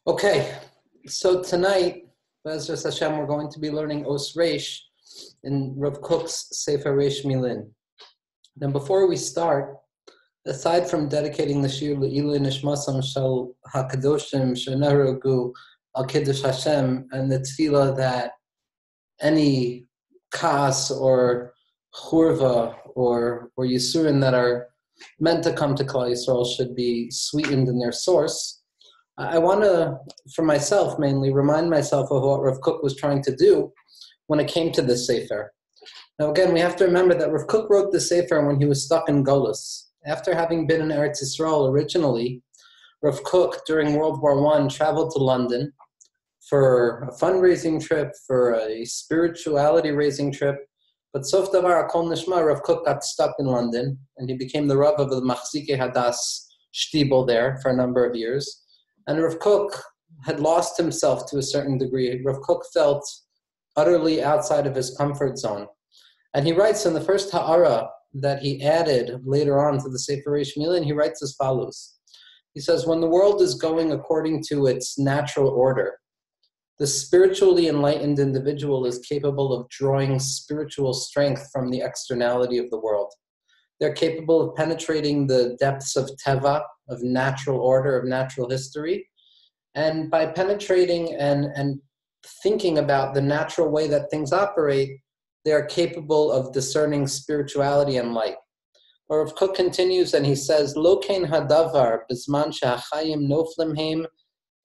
Okay, so tonight, Bezras Hashem, we're going to be learning Os Reish in Rav Kook's Sefer Reish Millin. Now, before we start, aside from dedicating the Shir Le'ilu Nishmasam Shal HaKadoshim Shenarugu Al Kiddush Hashem and the tefillah that any kas or churva or yisurin that are meant to come to Klal Yisrael should be sweetened in their source, I want to, for myself mainly, remind myself of what Rav Kook was trying to do when it came to this Sefer. Now again, we have to remember that Rav Kook wrote the Sefer when he was stuck in Golus. After having been in Eretz Yisrael originally, Rav Kook, during World War I, traveled to London for a fundraising trip, for a spirituality-raising trip. But Sof Davar Akol Nishma, Rav Kook got stuck in London, and he became the Rav of the Machzikei Hadas Shtibel there for a number of years. And Rav Kook had lost himself to a certain degree. Rav Kook felt utterly outside of his comfort zone. And he writes in the first ha'ara that he added later on to the Sefer Reish Millin, he writes as follows. He says, when the world is going according to its natural order, the spiritually enlightened individual is capable of drawing spiritual strength from the externality of the world. They're capable of penetrating the depths of teva, of natural order, of natural history. And by penetrating and thinking about the natural way that things operate, they are capable of discerning spirituality and light. Or Rav Kook continues and he says, Lo kein hadavar b'zman she'achayim noflim heim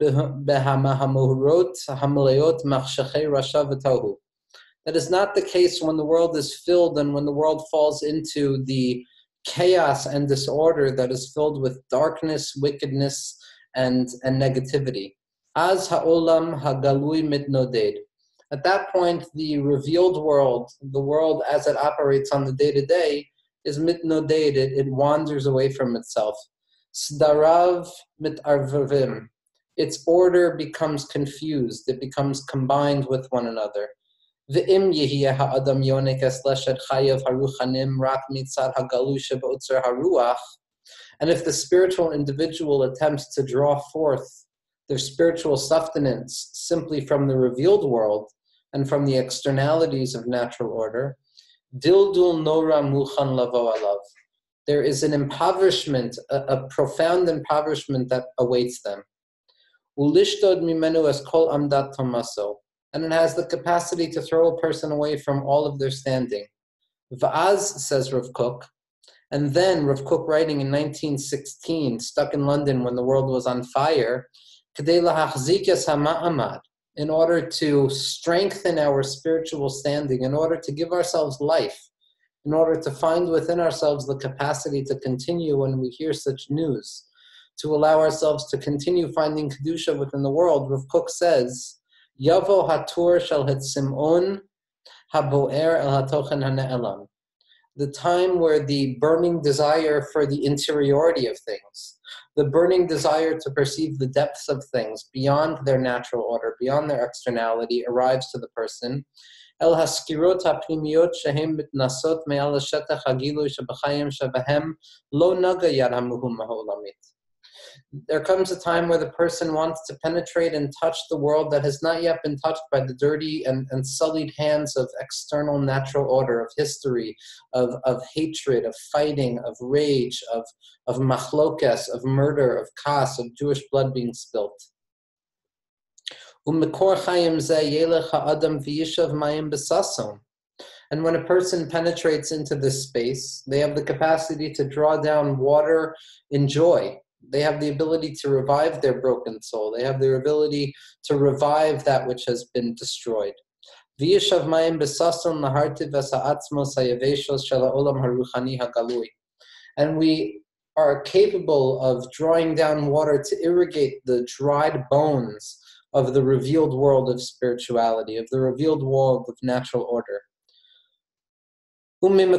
b'hamahamurot hamaleot machshachei rasha v'tohu. That is not the case when the world is filled and when the world falls into the chaos and disorder that is filled with darkness, wickedness, and negativity. Az ha'olam hagalui mitnoded. At that point, the revealed world, the world as it operates on the day-to-day, is mitnoded. It wanders away from itself. Sdarav mitarvavim. Its order becomes confused. It becomes combined with one another. And if the spiritual individual attempts to draw forth their spiritual sustenance simply from the revealed world and from the externalities of natural order, dildul nora muchan lavo alav. There is an impoverishment, a profound impoverishment that awaits them. Ulishtod mimenu es kol amdat tomaso. And it has the capacity to throw a person away from all of their standing. Va'az, says Rav Kook, and then Rav Kook writing in 1916, stuck in London when the world was on fire, K'dei lahachzik es hama'amad, in order to strengthen our spiritual standing, in order to give ourselves life, in order to find within ourselves the capacity to continue when we hear such news, to allow ourselves to continue finding Kedusha within the world, Rav Kook says, Yavo hatur shel simon haboer el hatochen hane'elam. The time where the burning desire for the interiority of things, the burning desire to perceive the depths of things beyond their natural order, beyond their externality, arrives to the person. El haskirot hapnimiyot shehem mitnasot me'al hashetach hagilu shebachayim shebehem lo naga yad hamuhu maholamit. There comes a time where the person wants to penetrate and touch the world that has not yet been touched by the dirty and sullied hands of external natural order, of history, of hatred, of fighting, of rage, of machlokes, of murder, of kas, of Jewish blood being spilt. And when a person penetrates into this space, they have the capacity to draw down water in joy. They have the ability to revive their broken soul. They have their ability to revive that which has been destroyed. And we are capable of drawing down water to irrigate the dried bones of the revealed world of spirituality, of the revealed world of natural order. They come to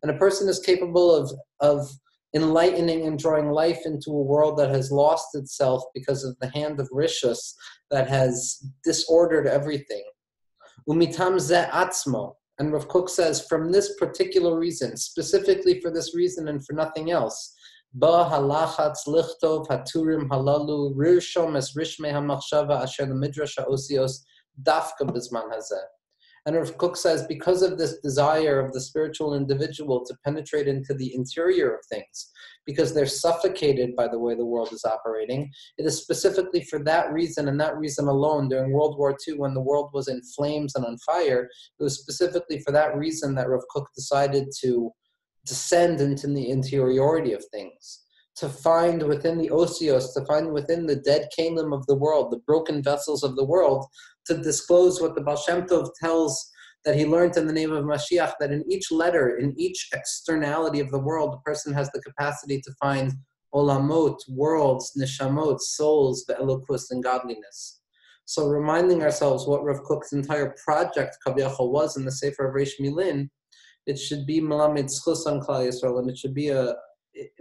And a person is capable of enlightening and drawing life into a world that has lost itself because of the hand of Rishus that has disordered everything. Umitam ze atzmo. And Rav Kook says, from this particular reason, specifically for this reason and for nothing else, ba halachatz lichtov haturim halalu rirshom es rishmei hamachshava asher midrash ha'osios dafka bizman hazeh. And Rav Kook says, because of this desire of the spiritual individual to penetrate into the interior of things, because they're suffocated by the way the world is operating, it is specifically for that reason and that reason alone during World War II, when the world was in flames and on fire, it was specifically for that reason that Rav Kook decided to descend into the interiority of things, to find within the osios, to find within the dead kalim of the world, the broken vessels of the world, to disclose what the Baal Shem Tov tells that he learned in the name of Mashiach, that in each letter, in each externality of the world, the person has the capacity to find olamot, worlds, neshamot, souls, ve'elokus, and godliness. So reminding ourselves what Rav Kook's entire project, Kaviyachol, was in the Sefer of Reish Millin, it should be Melamed Zchus on Klal Yisrael, and it should be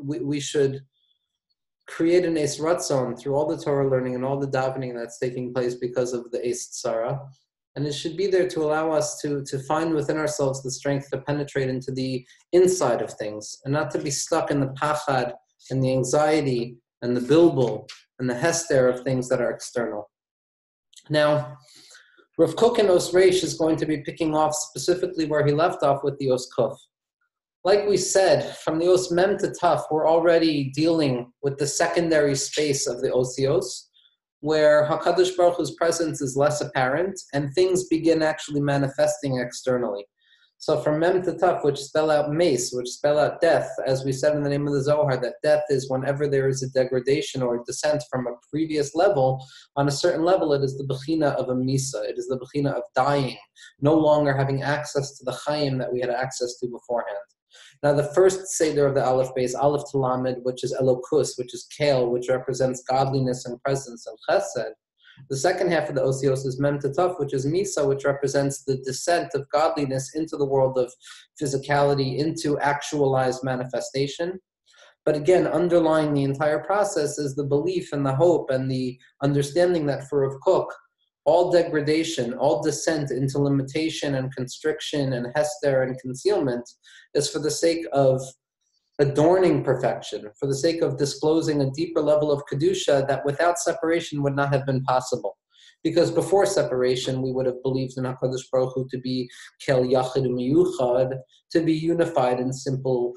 we should create an Eis Ratzon through all the Torah learning and all the davening that's taking place because of the Eis Tzara. And it should be there to allow us to find within ourselves the strength to penetrate into the inside of things and not to be stuck in the pachad and the anxiety and the bilbul and the hester of things that are external. Now, Rav Kook in Os Reish is going to be picking off specifically where he left off with the Os Kuf. Like we said, from the Os Mem to Taf, we're already dealing with the secondary space of the Osios, where HaKadosh Baruch Hu's presence is less apparent, and things begin actually manifesting externally. So from Mem to Taf, which spell out mace, which spell out death, as we said in the name of the Zohar, that death is whenever there is a degradation or a descent from a previous level, on a certain level it is the Bechina of a Misa, it is the Bechina of dying, no longer having access to the Chaim that we had access to beforehand. Now, the first Seder of the Aleph Beis, Aleph Talamed, which is Elokus, which is Kale, which represents godliness and presence and Chesed. The second half of the Osios is Mem Tetaf, which is Misa, which represents the descent of godliness into the world of physicality, into actualized manifestation. But again, underlying the entire process is the belief and the hope and the understanding that for Rav Kook, all degradation, all descent into limitation and constriction and hester and concealment is for the sake of adorning perfection, for the sake of disclosing a deeper level of Kedusha that without separation would not have been possible. Because before separation, we would have believed in HaKadosh Baruch Hu to be Kel Yachid Miyuchad, to be unified in simple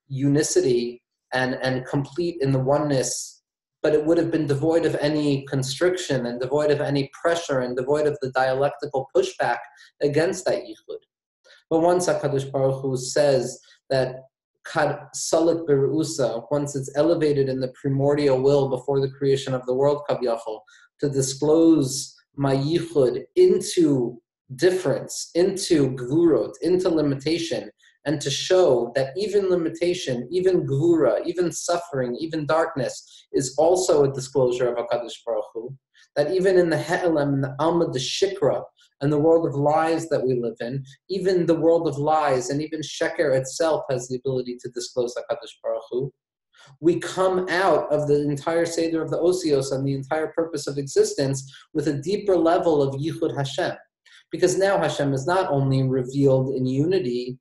unicity and complete in the oneness, but it would have been devoid of any constriction and devoid of any pressure and devoid of the dialectical pushback against that yichud. But once HaKadosh Baruch Hu says that kad salit berusa, once it's elevated in the primordial will before the creation of the world, kaviyachol, to disclose my yichud into difference, into gvurot, into limitation, and to show that even limitation, even gvura, even suffering, even darkness is also a disclosure of HaKadosh Baruch Hu. That even in the He'elem, in the Alma de Shikra, and the world of lies that we live in, even the world of lies, and even Sheker itself has the ability to disclose HaKadosh Baruch Hu. We come out of the entire Seder of the Osios and the entire purpose of existence with a deeper level of Yichud Hashem. Because now Hashem is not only revealed in unity,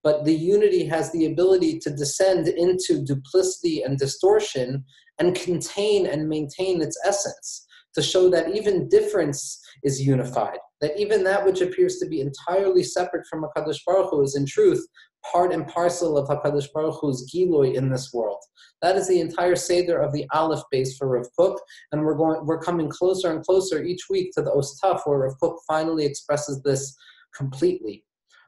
but the unity has the ability to descend into duplicity and distortion and contain and maintain its essence, to show that even difference is unified, that even that which appears to be entirely separate from HaKadosh Baruch Hu is in truth part and parcel of HaKadosh Baruch Hu's Giloi in this world. That is the entire Seder of the Aleph base for Rav Kook, and we're coming closer and closer each week to the Os Taf, where Rav Kook finally expresses this completely,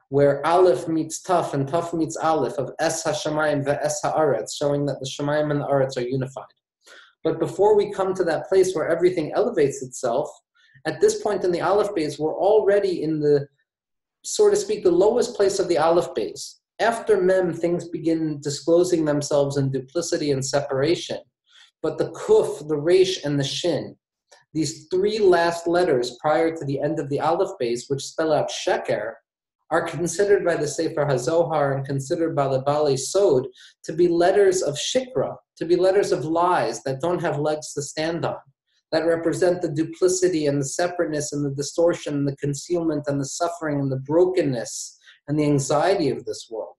where Aleph meets Taf and Taf meets Aleph, of Es HaShamayim ve'Es HaAretz, showing that the Shamayim and the Aretz are unified. But before we come to that place where everything elevates itself, at this point in the Aleph base, we're already in the, so to speak, the lowest place of the Aleph base. After Mem, things begin disclosing themselves in duplicity and separation. But the Kuf, the Reish, and the Shin, these three last letters prior to the end of the Aleph base, which spell out Sheker, are considered by the Sefer HaZohar and considered by the Baalei Sod to be letters of Shikra, to be letters of lies that don't have legs to stand on. that represent the duplicity and the separateness and the distortion and the concealment and the suffering and the brokenness and the anxiety of this world.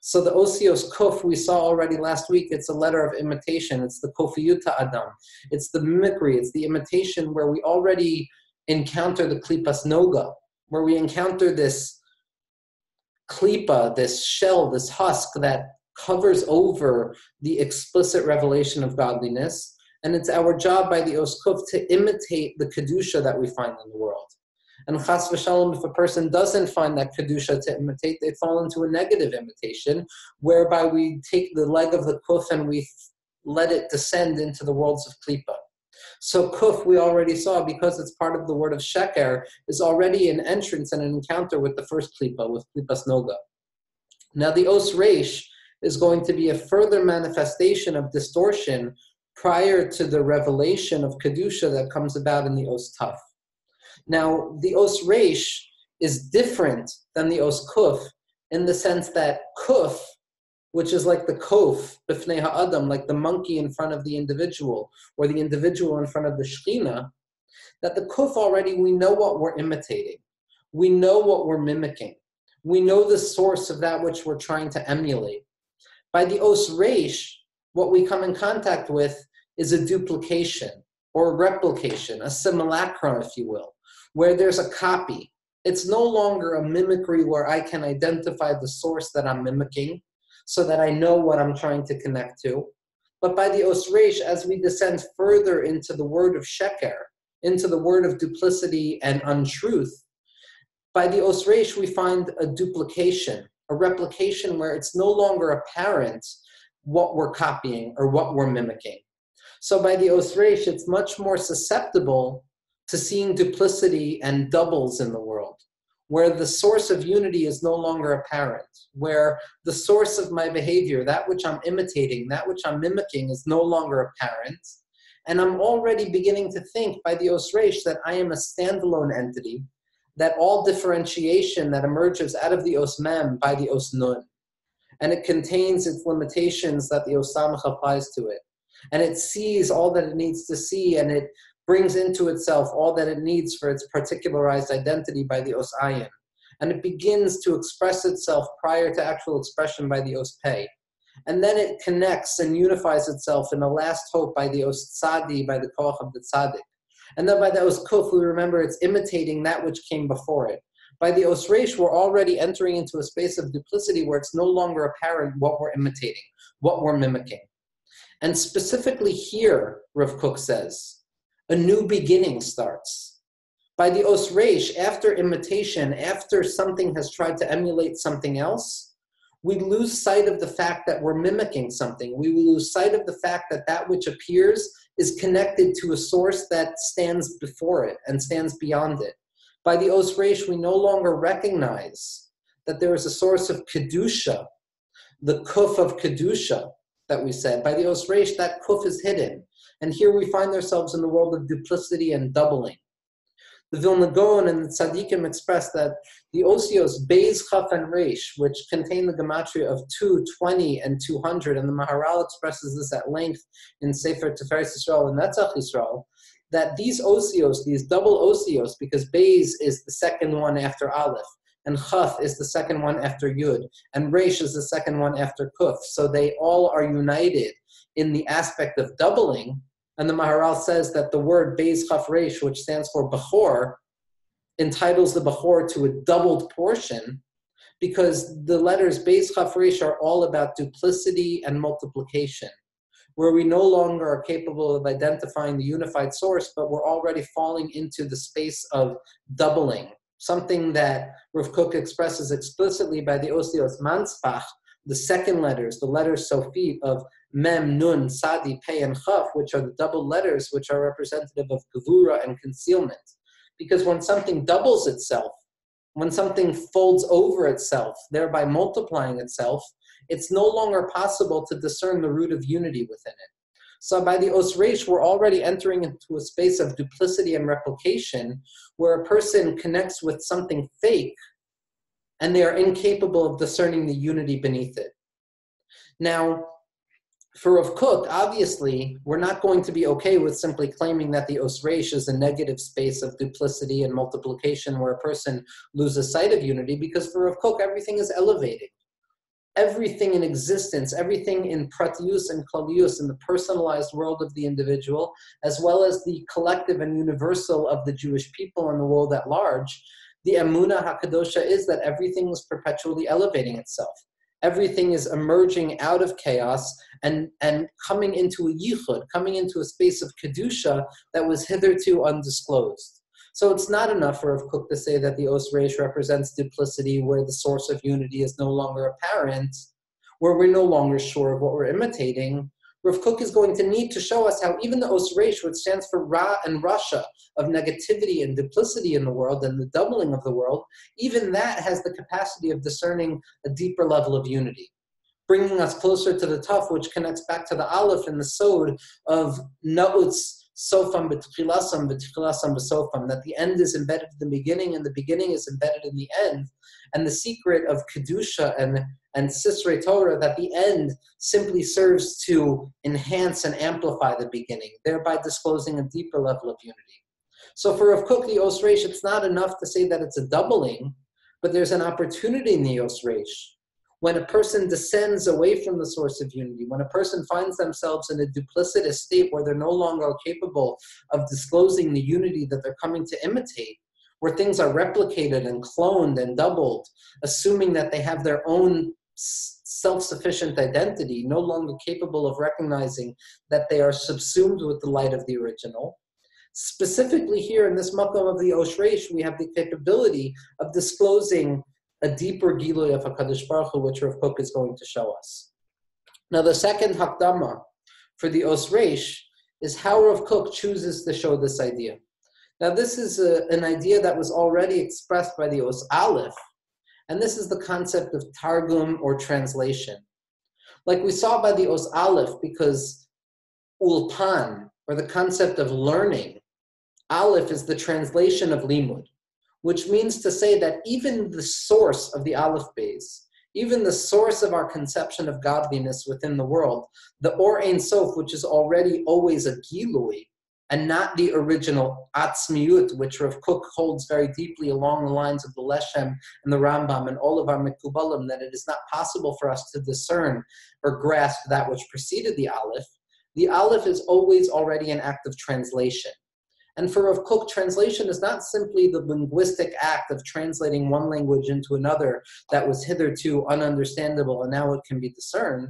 So the Osios Kuf we saw already last week, it's a letter of imitation. It's the Kofiyuta Adam. It's the mimicry. It's the imitation where we already encounter the Klipas Noga, where we encounter this klipa, this shell, this husk that covers over the explicit revelation of godliness. And it's our job by the Os Kuf to imitate the Kedusha that we find in the world. And chas v'shalom, if a person doesn't find that Kedusha to imitate, they fall into a negative imitation, whereby we take the leg of the Kuf and we let it descend into the worlds of Klipa. So Kuf, we already saw, because it's part of the word of Sheker, is already an entrance and an encounter with the first Klipa, with Klipas Noga. Now the Os Reish is going to be a further manifestation of distortion prior to the revelation of Kedusha that comes about in the Os Taf. Now, the Os Reish is different than the Os Kuf in the sense that Kuf, which is like the Kof, B'fnei Ha'adam, like the monkey in front of the individual, or the individual in front of the Shekhinah, that the Kuf already, we know what we're imitating. We know what we're mimicking. We know the source of that which we're trying to emulate. By the Os Reish, what we come in contact with is a duplication, or a replication, a simulacrum, if you will, where there's a copy. It's no longer a mimicry where I can identify the source that I'm mimicking so that I know what I'm trying to connect to. But by the Os Reish, as we descend further into the word of Sheker, into the word of duplicity and untruth, by the Os Reish we find a duplication, a replication where it's no longer apparent what we're copying or what we're mimicking. So by the Os Reish, it's much more susceptible to seeing duplicity and doubles in the world, where the source of unity is no longer apparent, where the source of my behavior, that which I'm imitating, that which I'm mimicking, is no longer apparent. And I'm already beginning to think by the Os Reish that I am a standalone entity, that all differentiation that emerges out of the Os Mem by the Os Nun, and it contains its limitations that the Os Samach applies to it. And it sees all that it needs to see, and it brings into itself all that it needs for its particularized identity by the Os Ayin. And it begins to express itself prior to actual expression by the Os Pei. And then it connects and unifies itself in a last hope by the Os Tzadi, by the Koach of the Tzadik. And then by the Os Kuf, we remember it's imitating that which came before it. By the Os Reish, we're already entering into a space of duplicity where it's no longer apparent what we're imitating, what we're mimicking. And specifically here, Rav Kook says, a new beginning starts. By the Os Reish, after imitation, after something has tried to emulate something else, we lose sight of the fact that we're mimicking something. We lose sight of the fact that that which appears is connected to a source that stands before it and stands beyond it. By the Os Reish, we no longer recognize that there is a source of Kedusha, the Kuf of Kedusha that we said. By the Os Reish, that Kuf is hidden. And here we find ourselves in the world of duplicity and doubling. The Vilna Gaon and the Tzaddikim express that the Osios Beis, Chaf, and Reish, which contain the gematria of 2, 20, and 200, and the Maharal expresses this at length in Sefer Tiferes Yisrael and Netzach Yisrael, that these Osios, these double Osios, because Beis is the second one after Aleph, and Chaf is the second one after Yud, and Reish is the second one after Kuf, so they all are united in the aspect of doubling. And the Maharal says that the word Beis Chaf Reish, which stands for Bechor, entitles the Bechor to a doubled portion, because the letters Beis Chaf Reish are all about duplicity and multiplication, where we no longer are capable of identifying the unified source, but we're already falling into the space of doubling, something that Rav Kook expresses explicitly by the Osios Manspach, the second letters, the letters Sofi of Mem, Nun, Sadi, Pei, and Chaf, which are the double letters which are representative of Gevura and concealment. Because when something doubles itself, when something folds over itself, thereby multiplying itself, it's no longer possible to discern the root of unity within it. So by the Os Reish, we're already entering into a space of duplicity and replication, where a person connects with something fake, and they are incapable of discerning the unity beneath it. Now, For Rav Kook, obviously, we're not going to be okay with simply claiming that the Os Reish is a negative space of duplicity and multiplication where a person loses sight of unity, because for Rav Kook, everything is elevating. Everything in existence, everything in pratius and klalius, in the personalized world of the individual, as well as the collective and universal of the Jewish people and the world at large, the Emunah HaKadosha is that everything is perpetually elevating itself. Everything is emerging out of chaos and coming into a yichud, coming into a space of kedusha that was hitherto undisclosed. So it's not enough for Rav Kook to say that the Os Reish represents duplicity where the source of unity is no longer apparent, where we're no longer sure of what we're imitating. Rav Kook is going to need to show us how even the Os Reish, which stands for Ra and Rasha, of negativity and duplicity in the world and the doubling of the world, even that has the capacity of discerning a deeper level of unity, bringing us closer to the Taf, which connects back to the Aleph and the Sod of Na'utz Sofam b'tchilasam b'tchilasam b'sofam, that the end is embedded in the beginning and the beginning is embedded in the end, and the secret of Kedusha and Sisrei Torah, that the end simply serves to enhance and amplify the beginning, thereby disclosing a deeper level of unity. So for Rav Kook, the Os Reish, it's not enough to say that it's a doubling, but there's an opportunity in the Os Reish. When a person descends away from the source of unity, when a person finds themselves in a duplicitous state where they're no longer capable of disclosing the unity that they're coming to imitate, where things are replicated and cloned and doubled, assuming that they have their own self-sufficient identity, no longer capable of recognizing that they are subsumed with the light of the original. Specifically here in this makom of the Os Reish, we have the capability of disclosing a deeper Gilui of HaKadosh Baruch Hu, which Rav Kook is going to show us. Now the second Hakdama for the Os Reish is how Rav Kook chooses to show this idea. Now this is an idea that was already expressed by the Os Aleph, and this is the concept of Targum or translation. Like we saw by the Os Aleph, because Ulpan, or the concept of learning, Aleph is the translation of Limud, which means to say that even the source of the Aleph base, even the source of our conception of godliness within the world, the Or Ein Sof, which is already always a Gilui, and not the original Atzmiut, which Rav Kook holds very deeply along the lines of the Leshem and the Rambam and all of our Mekubalim, that it is not possible for us to discern or grasp that which preceded the Aleph. The Aleph is always already an act of translation. And for Rav Kook, translation is not simply the linguistic act of translating one language into another that was hitherto ununderstandable and now it can be discerned,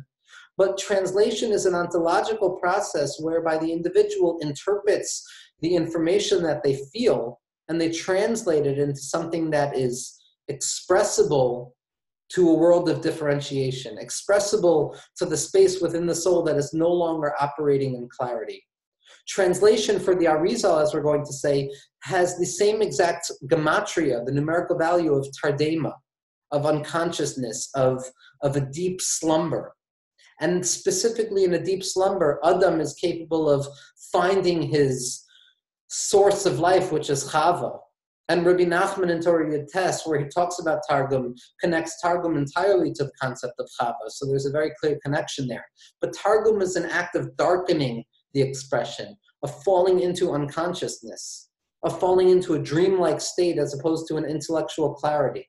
but translation is an ontological process whereby the individual interprets the information that they feel and they translate it into something that is expressible to a world of differentiation, expressible to the space within the soul that is no longer operating in clarity. Translation for the Arizal, as we're going to say, has the same exact gematria, the numerical value of tardema, of unconsciousness, of a deep slumber. And specifically in a deep slumber, Adam is capable of finding his source of life, which is Chava. And Rabbi Nachman in Torah Yates, where he talks about Targum, connects Targum entirely to the concept of Chava. So there's a very clear connection there. But Targum is an act of darkening the expression, of falling into unconsciousness, of falling into a dreamlike state as opposed to an intellectual clarity.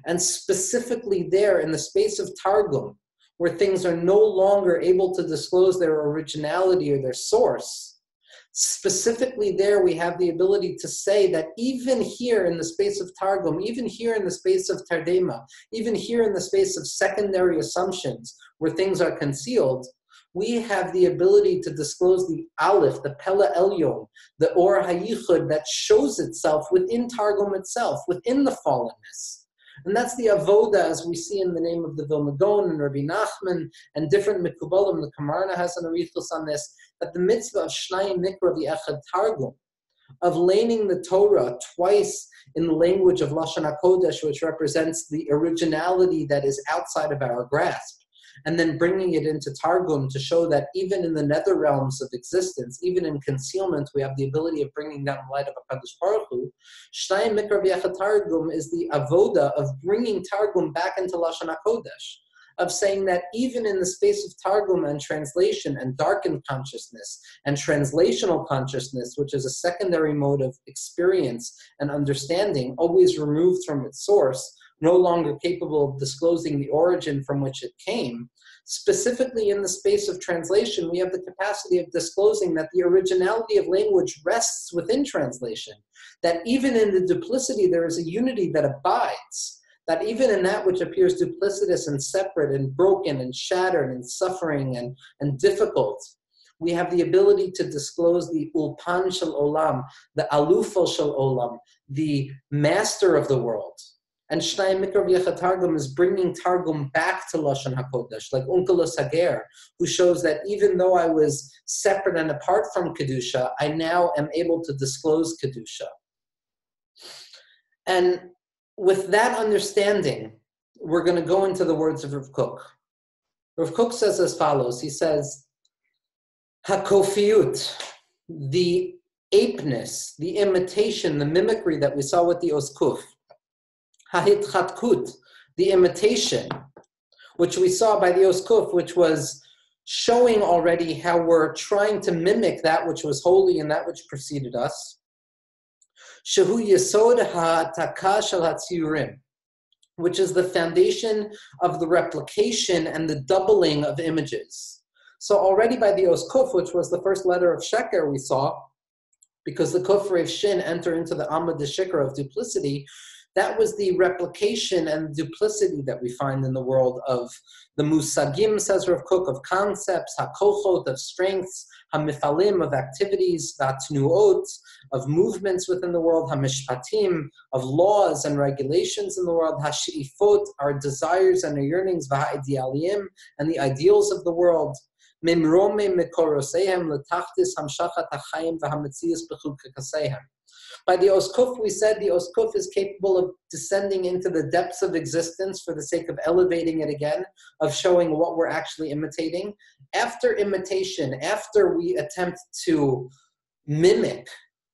And specifically there in the space of Targum, where things are no longer able to disclose their originality or their source, specifically there we have the ability to say that even here in the space of Targum, even here in the space of Tardema, even here in the space of secondary assumptions where things are concealed, we have the ability to disclose the Aleph, the Pella Elyon, the Or HaYichud that shows itself within Targum itself, within the fallenness. And that's the avoda, as we see in the name of the Vilna Gaon and Rabbi Nachman and different Mekubalim. The Kamarna has an arichos on this, that the mitzvah of Shnayim Nikra v'Echad Targum, of laning the Torah twice in the language of Lashon HaKodesh, which represents the originality that is outside of our grasp, and then bringing it into Targum to show that even in the nether realms of existence, even in concealment, we have the ability of bringing down the light of HaKadosh Baruch Hu. Shnayim Mikra v'Echad Targum is the avoda of bringing Targum back into Lashon HaKodesh, of saying that even in the space of Targum and translation and darkened consciousness and translational consciousness, which is a secondary mode of experience and understanding, always removed from its source, no longer capable of disclosing the origin from which it came, specifically in the space of translation, we have the capacity of disclosing that the originality of language rests within translation, that even in the duplicity there is a unity that abides, that even in that which appears duplicitous and separate and broken and shattered and suffering and difficult, we have the ability to disclose the ulpan shel olam, the alufo shel olam, the master of the world. And Shnai Mikra V'Yecha Targum is bringing Targum back to Lashon HaKodesh, like Onkelos Hager, who shows that even though I was separate and apart from Kedusha, I now am able to disclose Kedusha. And with that understanding, we're going to go into the words of Rav Kook. Rav Kook says as follows. He says, HaKofiyut, the apeness, the imitation, the mimicry that we saw with the Oskuf, Hahitchatkut, the imitation, which we saw by the Oskuf, which was showing already how we're trying to mimic that which was holy and that which preceded us. Shehu Yesod HaTaka Shel HaTziyurim, which is the foundation of the replication and the doubling of images. So already by the Oskuf, which was the first letter of Sheker we saw, because the Kufrei Shin enter into the Amud Shikra of duplicity, that was the replication and duplicity that we find in the world of the musagim, says Rav Kook, of concepts, hakochot, of strengths, hamifalim, of activities, hatnuot, of movements within the world, hamishpatim, of laws and regulations in the world, hashiifot, our desires and our yearnings, v'ha'idealim, and the ideals of the world, mimrome mekorosehem letachtis hamshachat hachayim v'hametzias b'chukakasehem. By the Oskuf, we said the Oskuf is capable of descending into the depths of existence for the sake of elevating it again, of showing what we're actually imitating. After imitation, after we attempt to mimic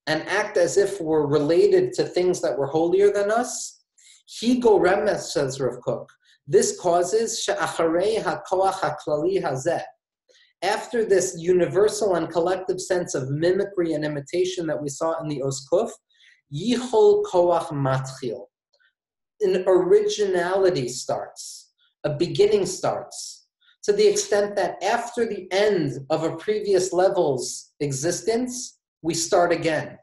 and act as if we're related to things that were holier than us, Higo Remes, says Rav Kook, this causes she'acharei hakoach haklali hazeh. After this universal and collective sense of mimicry and imitation that we saw in the Oskuf, Yichol Koach Matchil, an originality starts, a beginning starts, to the extent that after the end of a previous level's existence, we start again.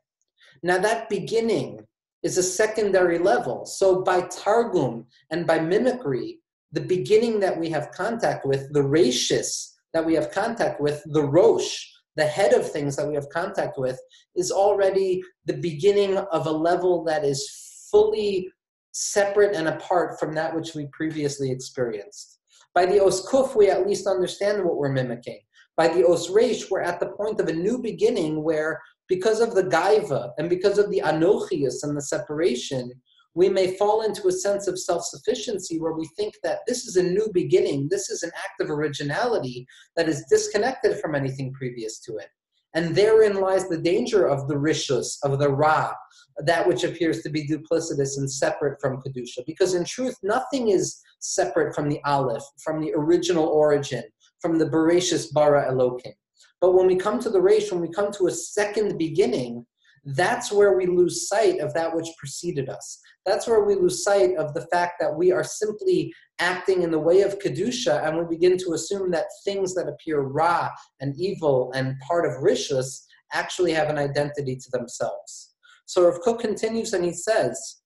Now that beginning is a secondary level. So by Targum and by mimicry, the beginning that we have contact with, the Reishis that we have contact with, the Rosh, the head of things that we have contact with, is already the beginning of a level that is fully separate and apart from that which we previously experienced. By the Oskuf, we at least understand what we're mimicking. By the Os Reish, we're at the point of a new beginning where, because of the Gaiva and because of the Anochius and the separation, we may fall into a sense of self-sufficiency where we think that this is a new beginning, this is an act of originality that is disconnected from anything previous to it. And therein lies the danger of the rishus, of the ra, that which appears to be duplicitous and separate from Kedusha. Because in truth, nothing is separate from the Aleph, from the original origin, from the Bereshis bara Elokim. But when we come to the Reish, when we come to a second beginning, that's where we lose sight of that which preceded us. That's where we lose sight of the fact that we are simply acting in the way of Kedusha, and we begin to assume that things that appear Ra and evil and part of Rishus actually have an identity to themselves. So Rav Kook continues and he says,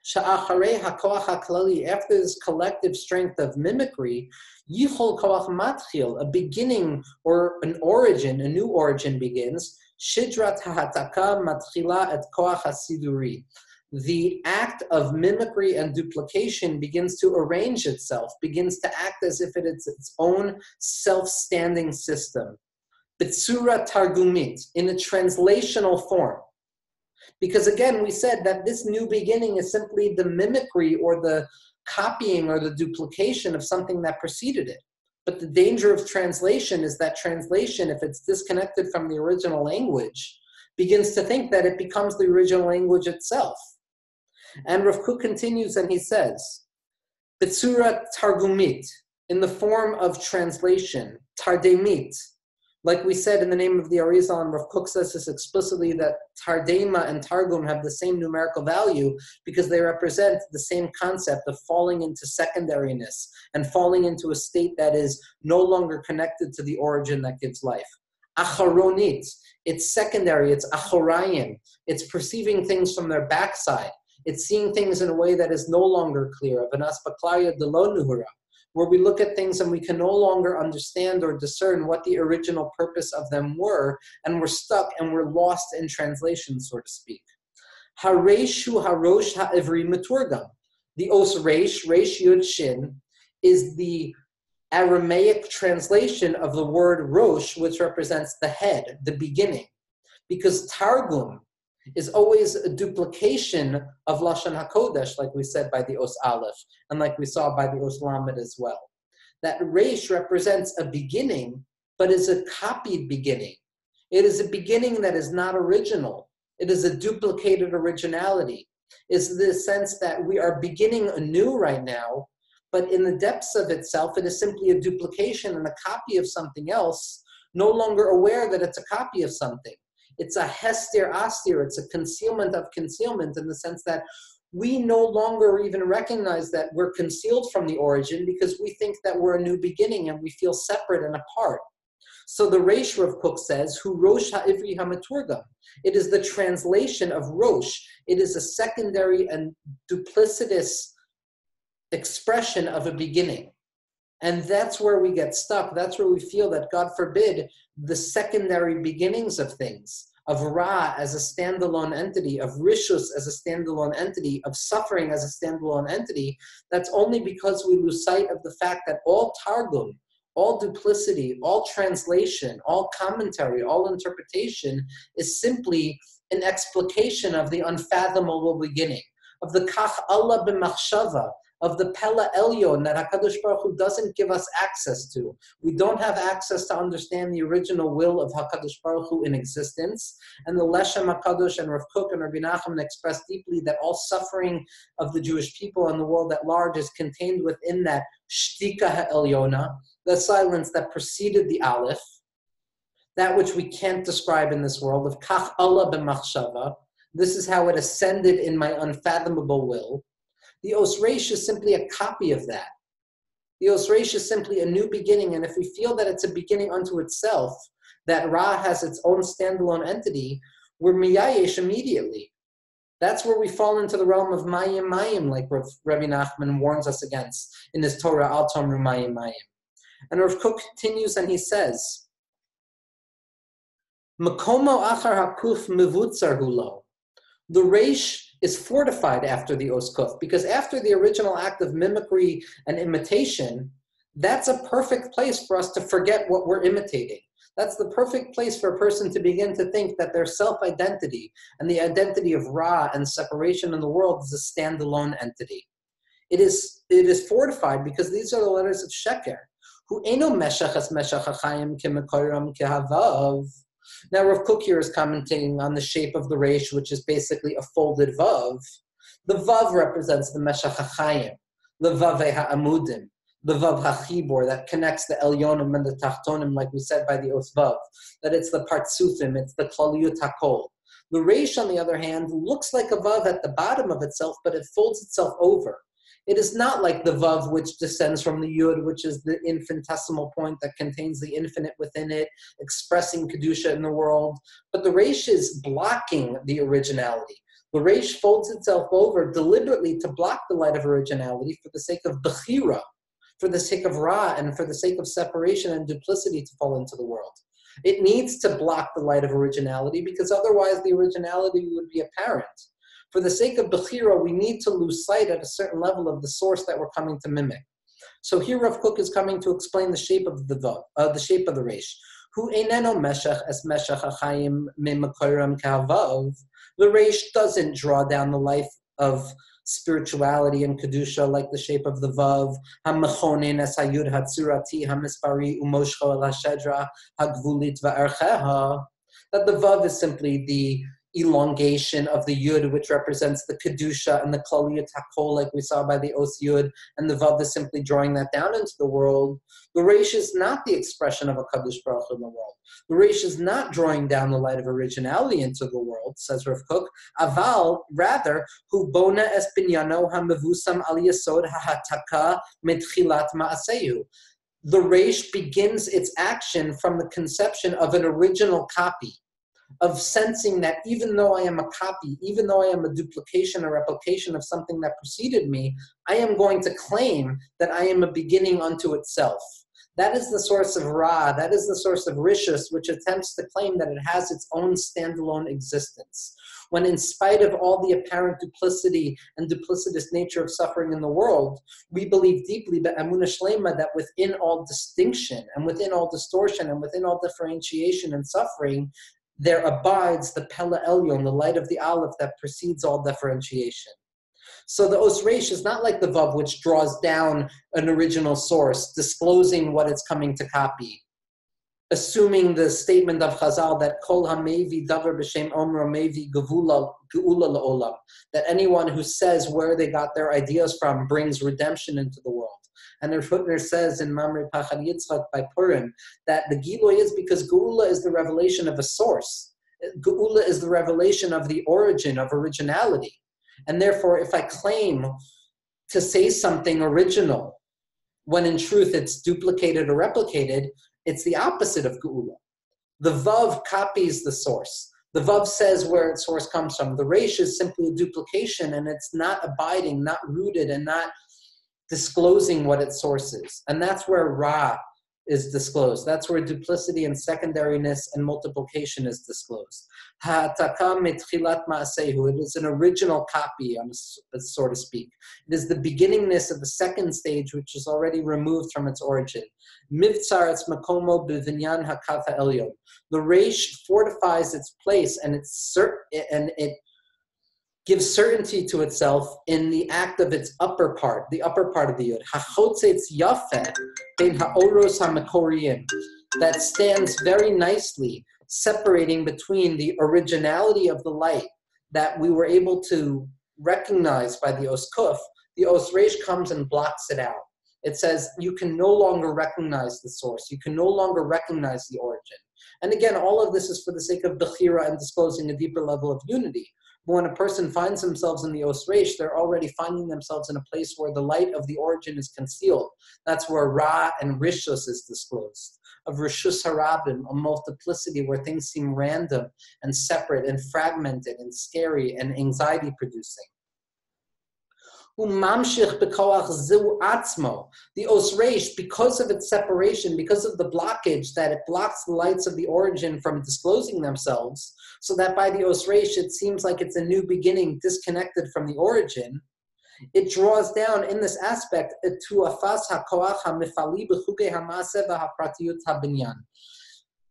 Sha'acharei hakoach haklali, after this collective strength of mimicry, yichol koach matchil, a beginning or an origin, a new origin begins, shidrat ha'hataka matchila et koach hasiduri. The act of mimicry and duplication begins to arrange itself, begins to act as if it is its own self-standing system. Bitsura targumit, in a translational form. Because again, we said that this new beginning is simply the mimicry or the copying or the duplication of something that preceded it. But the danger of translation is that translation, if it's disconnected from the original language, begins to think that it becomes the original language itself. And Rav Kook continues and he says, Bitsura Targumit, in the form of translation, tardemit. Like we said in the name of the Arizal, and Rav Kook says this explicitly, that Tardema and Targum have the same numerical value because they represent the same concept of falling into secondariness and falling into a state that is no longer connected to the origin that gives life. Acharonit, it's secondary, it's achorayim, it's perceiving things from their backside, it's seeing things in a way that is no longer clear, of an aspaklaya de lo nuhura, where we look at things and we can no longer understand or discern what the original purpose of them were, and we're stuck and we're lost in translation, so to speak. Hareshu harosh ha'ivri maturgam. The os reish, reish yud shin, is the Aramaic translation of the word rosh, which represents the head, the beginning. Because Targum is always a duplication of Lashon HaKodesh, like we said by the Os Aleph, and like we saw by the Os Lamed as well. That Reish represents a beginning, but is a copied beginning. It is a beginning that is not original. It is a duplicated originality. It's the sense that we are beginning anew right now, but in the depths of itself, it is simply a duplication and a copy of something else, no longer aware that it's a copy of something. It's a hester astir, it's a concealment of concealment, in the sense that we no longer even recognize that we're concealed from the origin because we think that we're a new beginning and we feel separate and apart. So the Reish Rav Kook says, Hu Rosh Ha'ivri HaMaturgam. It is the translation of Rosh. It is a secondary and duplicitous expression of a beginning. And that's where we get stuck. That's where we feel that, God forbid, the secondary beginnings of things, of Ra as a standalone entity, of Rishus as a standalone entity, of suffering as a standalone entity, that's only because we lose sight of the fact that all Targum, all duplicity, all translation, all commentary, all interpretation is simply an explication of the unfathomable beginning, of the Kach Allah b'machshava, of the Pella Elyon that HaKadosh Baruch Hu doesn't give us access to. We don't have access to understand the original will of HaKadosh Baruch Hu in existence. And the Leshem HaKadosh and Rav Kook and Rabbi Nachman expressed deeply that all suffering of the Jewish people and the world at large is contained within that Shtika HaElyona, the silence that preceded the Aleph, that which we can't describe in this world, of Kach Allah b'machshava. This is how it ascended in my unfathomable will. The Os Reish is simply a copy of that. The Os Reish is simply a new beginning, and if we feel that it's a beginning unto itself, that Ra has its own standalone entity, we're miyayesh immediately. That's where we fall into the realm of mayim mayim, like Rabbi Nachman warns us against in his Torah, Al Tomru mayim mayim. And Rav Kook continues and he says, Makomo achar hakuf mevutzar hulo. The Reish is fortified after the Os Kuf, because after the original act of mimicry and imitation, that's a perfect place for us to forget what we're imitating. That's the perfect place for a person to begin to think that their self-identity and the identity of Ra and separation in the world is a standalone entity. It is fortified because these are the letters of Sheker. Hu eno meshach es meshach hachayim kemekoram kehavav. Now Rav Kook here is commenting on the shape of the Reish, which is basically a folded Vav. The Vav represents the Meshach HaChayim, the Vav HaAmudim, the Vav HaChibor that connects the Elyonim and the Tachtonim, like we said by the Os Vav, that it's the Partsufim, it's the Klaliyut HaKol. The Reish, on the other hand, looks like a Vav at the bottom of itself, but it folds itself over. It is not like the Vav which descends from the Yud, which is the infinitesimal point that contains the infinite within it, expressing Kedusha in the world. But the Reish is blocking the originality. The Reish folds itself over deliberately to block the light of originality for the sake of Bechira, for the sake of Ra, and for the sake of separation and duplicity to fall into the world. It needs to block the light of originality because otherwise the originality would be apparent. For the sake of Bechira, we need to lose sight at a certain level of the source that we're coming to mimic. So here Rav Kook is coming to explain the shape of the Vav, the shape of the Reish. Hu eineno meshach es meshach hachayim mimakoram kavav. The Reish doesn't draw down the life of spirituality and kedusha like the shape of the Vav. Hamechonin es hayud hatzurati hamispari umoshcho el hashedra hagvulit va'ercheha. That the Vav is simply the elongation of the Yud, which represents the Kedusha and the Klaliyat HaKol, like we saw by the Os Yud, and the Vav is simply drawing that down into the world. The Reish is not the expression of a Kadosh Baruch Hu in the world. The Reish is not drawing down the light of originality into the world, says Rav Kook. Aval, rather, hu bona es binyano hamevusam al yesod ha'hataka mitchilat ma'asehu. The Reish begins its action from the conception of an original copy, of sensing that even though I am a copy, even though I am a duplication or replication of something that preceded me, I am going to claim that I am a beginning unto itself. That is the source of Ra, that is the source of Rishus, which attempts to claim that it has its own standalone existence. When in spite of all the apparent duplicity and duplicitous nature of suffering in the world, we believe deeply that Emunah Shlema, that within all distinction and within all distortion and within all differentiation and suffering, there abides the Pella Elyon, the light of the Aleph that precedes all differentiation. So the Os Reish is not like the Vav, which draws down an original source, disclosing what it's coming to copy, assuming the statement of Chazal that Kol HaMevi Davar B'Shem Omro Mevi Geula La'olam, that anyone who says where they got their ideas from brings redemption into the world. And the Hutner says in Mamre Pachad Yitzchak by Purim that the Giloy is because Geula is the revelation of a source. Geula is the revelation of the origin, of originality. And therefore, if I claim to say something original, when in truth it's duplicated or replicated, it's the opposite of Geula. The Vav copies the source. The Vav says where its source comes from. The Reish is simply a duplication, and it's not abiding, not rooted, and not disclosing what its source is. And that's where Ra is disclosed. That's where duplicity and secondariness and multiplication is disclosed. Ha'ataka mitchilat ma'asehu. It is an original copy, so to speak. It is the beginningness of the second stage, which is already removed from its origin. Mivtzar es makomo b'vinyan hakav ha'elyon. The Reish fortifies its place, and it gives certainty to itself in the act of its upper part of the Yud. Hachotzetz yafeh bein ha'oros ha'mekoriyim, that stands very nicely, separating between the originality of the light that we were able to recognize by the Os Kuf. The Os Reish comes and blocks it out. It says you can no longer recognize the source. You can no longer recognize the origin. And again, all of this is for the sake of Bechira and disclosing a deeper level of unity. But when a person finds themselves in the Os Reish, they're already finding themselves in a place where the light of the origin is concealed. That's where Ra and Rishus is disclosed. Of Rishus Harabim, a multiplicity where things seem random and separate and fragmented and scary and anxiety-producing. The Os Reish, because of its separation, because of the blockage that it blocks the lights of the origin from disclosing themselves, so that by the Os Reish it seems like it's a new beginning disconnected from the origin, it draws down in this aspect to afas hakoach hamifali b'chukei ha'maseh v'hapratiyut habinyan.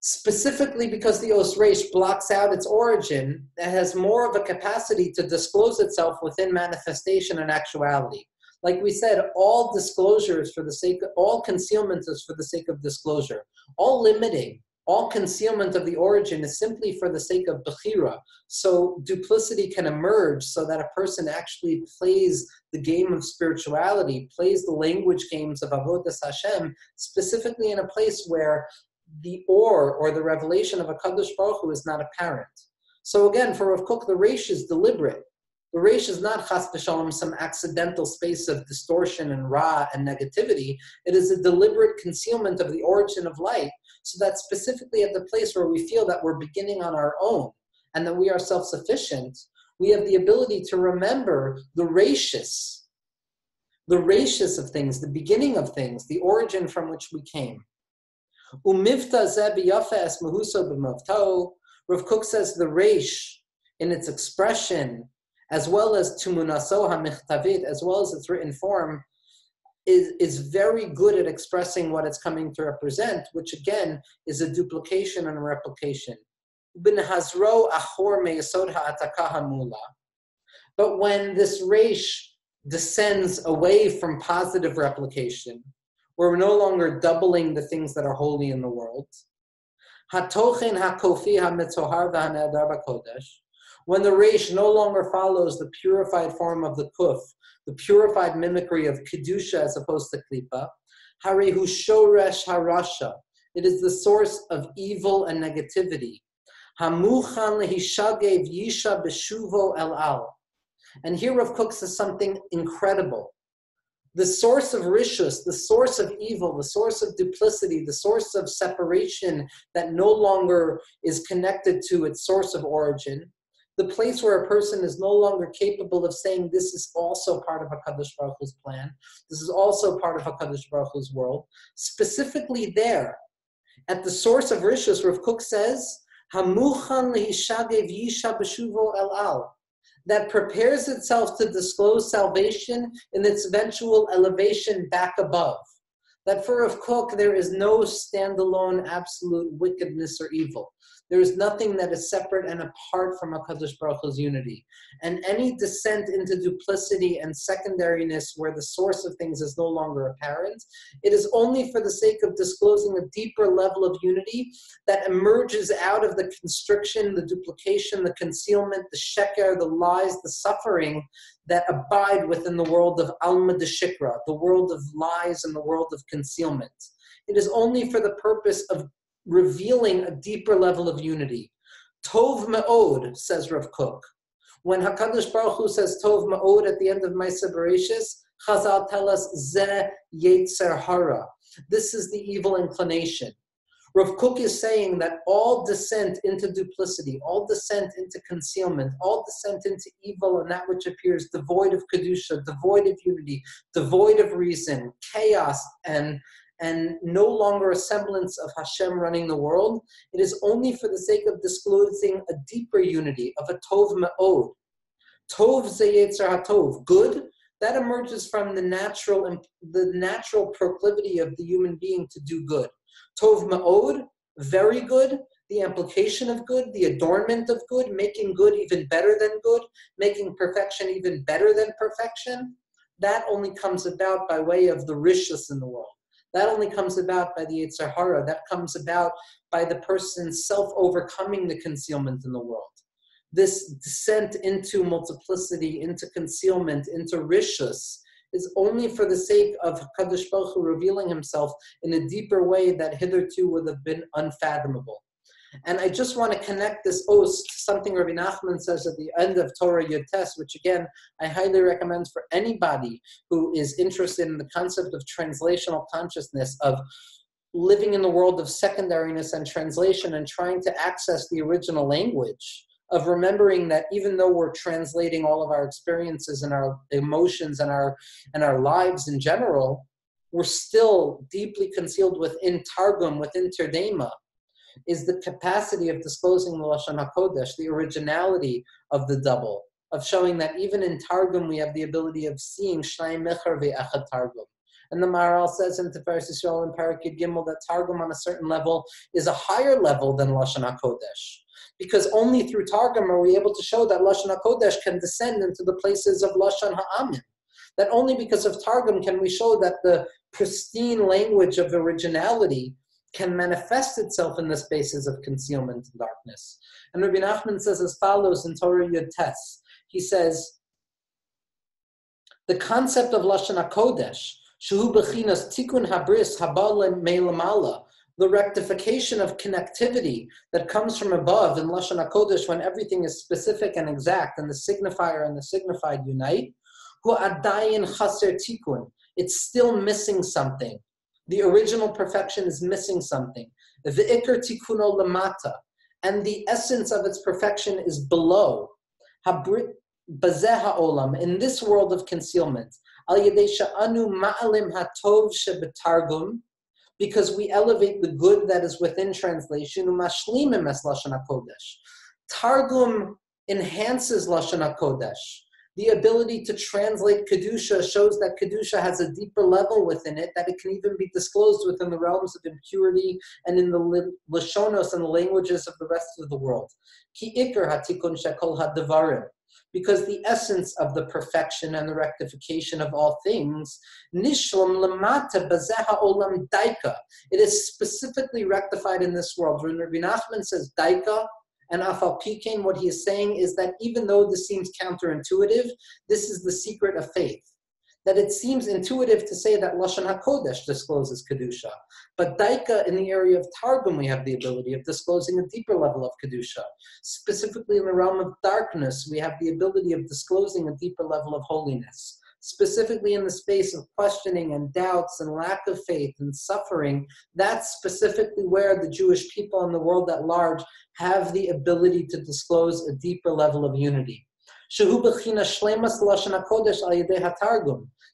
Specifically because the Os Reish blocks out its origin, it has more of a capacity to disclose itself within manifestation and actuality. Like we said, all disclosure is for the sake of, all concealment is for the sake of disclosure. All limiting, all concealment of the origin is simply for the sake of Bechira. So duplicity can emerge so that a person actually plays the game of spirituality, plays the language games of Avodas Hashem, specifically in a place where the or the revelation of a Kadosh Baruch Hu is not apparent. So again, for Rav Kook, the Reish is deliberate. The Reish is not chas v'shalom some accidental space of distortion and ra and negativity. It is a deliberate concealment of the origin of light, so that specifically at the place where we feel that we're beginning on our own and that we are self-sufficient, we have the ability to remember the Reishis of things, the beginning of things, the origin from which we came. Umivta zeh biyafe es mehuso b'mavto. Rav Kook says the Reish, in its expression, as well as tumunaso hamichtavit, as well as its written form, is very good at expressing what it's coming to represent, which again is a duplication and a replication. Bin hazro achor meyesod ha'ataka hamula. But when this Reish descends away from positive replication, where we're no longer doubling the things that are holy in the world, hatochen hakofi hamitzohar v'hanedar b'kodesh, when the Reish no longer follows the purified form of the Kuf, the purified mimicry of Kedusha as opposed to Klipa, Harihu Shoresh Harasha, it is the source of evil and negativity. Hamuchan lehishagev yisha beshuvo el al. And here Rav Kook says something incredible. The source of rishus, the source of evil, the source of duplicity, the source of separation that no longer is connected to its source of origin, the place where a person is no longer capable of saying this is also part of HaKadosh Baruch Hu's plan, this is also part of HaKadosh Baruch Hu's world, specifically there, at the source of rishus, Rav Kook says, Hamuchan lehishagev yisha beshuvo el al, that prepares itself to disclose salvation in its eventual elevation back above. That for Rav Kook, there is no standalone absolute wickedness or evil. There is nothing that is separate and apart from HaKadosh Baruch Hu's unity. And any descent into duplicity and secondariness where the source of things is no longer apparent, it is only for the sake of disclosing a deeper level of unity that emerges out of the constriction, the duplication, the concealment, the sheker, the lies, the suffering that abide within the world of Alma de Shikra, the world of lies and the world of concealment. It is only for the purpose of revealing a deeper level of unity. Tov Me'od, says Rav Kook. When HaKadosh Baruch Hu says Tov Me'od at the end of Ma'aseh Bereshis, Chazal tell us Ze Yetzer Hara. This is the evil inclination. Rav Kook is saying that all descent into duplicity, all descent into concealment, all descent into evil and that which appears devoid of Kedusha, devoid of unity, devoid of reason, chaos, and no longer a semblance of Hashem running the world, it is only for the sake of disclosing a deeper unity, of a Tov Me'od. Tov Zeyetzer HaTov, good, that emerges from the natural proclivity of the human being to do good. Tov Me'od, very good, the implication of good, the adornment of good, making good even better than good, making perfection even better than perfection, that only comes about by way of the rishus in the world. That only comes about by the Yetzer Hara. That comes about by the person self-overcoming the concealment in the world. This descent into multiplicity, into concealment, into rishus, is only for the sake of Kadosh Baruch Hu revealing himself in a deeper way that hitherto would have been unfathomable. And I just want to connect this os to something Rabbi Nachman says at the end of Torah Yud Tes, which again, I highly recommend for anybody who is interested in the concept of translational consciousness, of living in the world of secondariness and translation and trying to access the original language, of remembering that even though we're translating all of our experiences and our emotions and our lives in general, we're still deeply concealed within Targum, within Terdema, is the capacity of disclosing the Lashon HaKodesh, the originality of the double, of showing that even in Targum we have the ability of seeing Shnai Mecher ve'Echad Targum. And the Maharal says in Tiferes Yisrael in Parakid Gimel that Targum on a certain level is a higher level than Lashon HaKodesh, because only through Targum are we able to show that Lashon HaKodesh can descend into the places of Lashon HaAmin. That only because of Targum can we show that the pristine language of originality can manifest itself in the spaces of concealment and darkness. And Rabbi Nachman says as follows in Torah Yud Tes. He says, the concept of Lashon HaKodesh, Shehu Bechinas Tikkun Habris Habal Meilamala, the rectification of connectivity that comes from above in Lashon HaKodesh when everything is specific and exact and the signifier and the signified unite, Hu Adayin Chaser Tikkun, it's still missing something. The original perfection is missing something. The Ve'ikr Tikkuno Lamata, and the essence of its perfection is below. Habrit Bazeh Ha'olam, in this world of concealment. Al Yedei Sha'anu Ma'alim HaTov Shebetargum, because we elevate the good that is within translation. Umashlimim es Lashon HaKodesh. Targum enhances Lashon HaKodesh. The ability to translate Kedusha shows that Kedusha has a deeper level within it, that it can even be disclosed within the realms of impurity and in the Lashonos and the languages of the rest of the world. Ki ikar hatikun shekol hadavarim. Because the essence of the perfection and the rectification of all things, nishlam lamata bazeha olam daika. It is specifically rectified in this world. When Rabbi Nachman says daika, And Afal Pikein, what he is saying is that even though this seems counterintuitive, this is the secret of faith. That it seems intuitive to say that Lashon HaKodesh discloses Kedusha. But Daika, in the area of Targum, we have the ability of disclosing a deeper level of Kedusha. Specifically in the realm of darkness, we have the ability of disclosing a deeper level of holiness. Specifically in the space of questioning and doubts and lack of faith and suffering, that's specifically where the Jewish people and the world at large have the ability to disclose a deeper level of unity.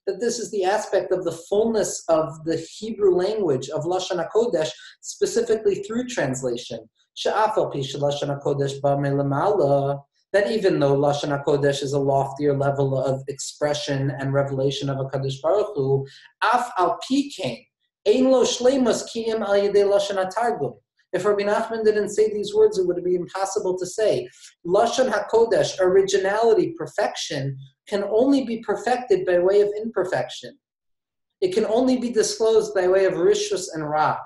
That this is the aspect of the fullness of the Hebrew language of Lashon HaKodesh, specifically through translation. That even though Lashon HaKodesh is a loftier level of expression and revelation of a Kadosh Baruch Hu, Af al Pikein, Ein lo shleimus ki im al yedei Lashon HaTargum. If Rabbi Nachman didn't say these words, it would be impossible to say. Lashon HaKodesh, originality, perfection, can only be perfected by way of imperfection. It can only be disclosed by way of rishus and ra.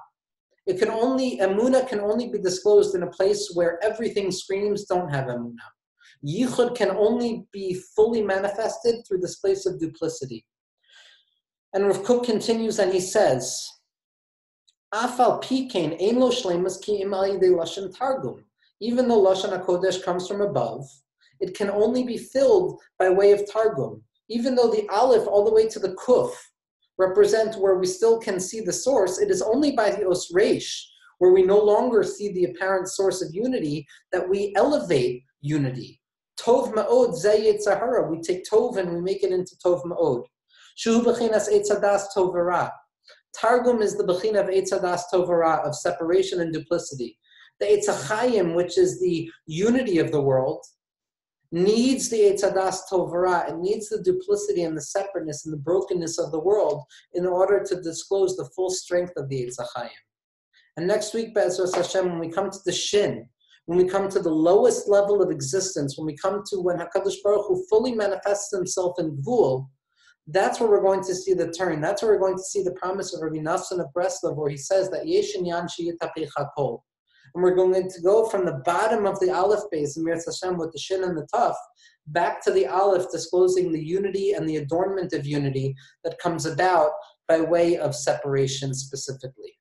Emunah can only be disclosed in a place where everything screams, don't have emunah. Yichud can only be fully manifested through this place of duplicity. And Rav Kook continues and he says, Afal Pikein ein lo shleimus ki im al yedei Lashon Targum. Even though Lashon HaKodesh comes from above, it can only be filled by way of Targum. Even though the Aleph all the way to the Kuf represent where we still can see the source, it is only by the Os Reish, where we no longer see the apparent source of unity, that we elevate unity. Tov Ma'od Zeh Yetzahara. We take Tov and we make it into Tov Ma'od. Shuhu B'chinas Eitz Hadas Tov V'Ra. Targum is the Bechina of Eitz Hadas Tov V'Ra, of separation and duplicity. The Eitz HaChayim, which is the unity of the world, needs the Eitz Hadas Tov V'Ra. It needs the duplicity and the separateness and the brokenness of the world in order to disclose the full strength of the Eitz HaChayim. And next week, Be'ezras Hashem, when we come to the Shin, when we come to the lowest level of existence, when we come to when HaKadosh Baruch Hu fully manifests himself in Gvul, that's where we're going to see the turn. That's where we're going to see the promise of Rabbi Nassan of Breslov, where he says that Yeshin Yan Sheyitapech HaKol. And we're going to go from the bottom of the Aleph base, Mir Hashem, with the Shin and the Taf, back to the Aleph, disclosing the unity and the adornment of unity that comes about by way of separation specifically.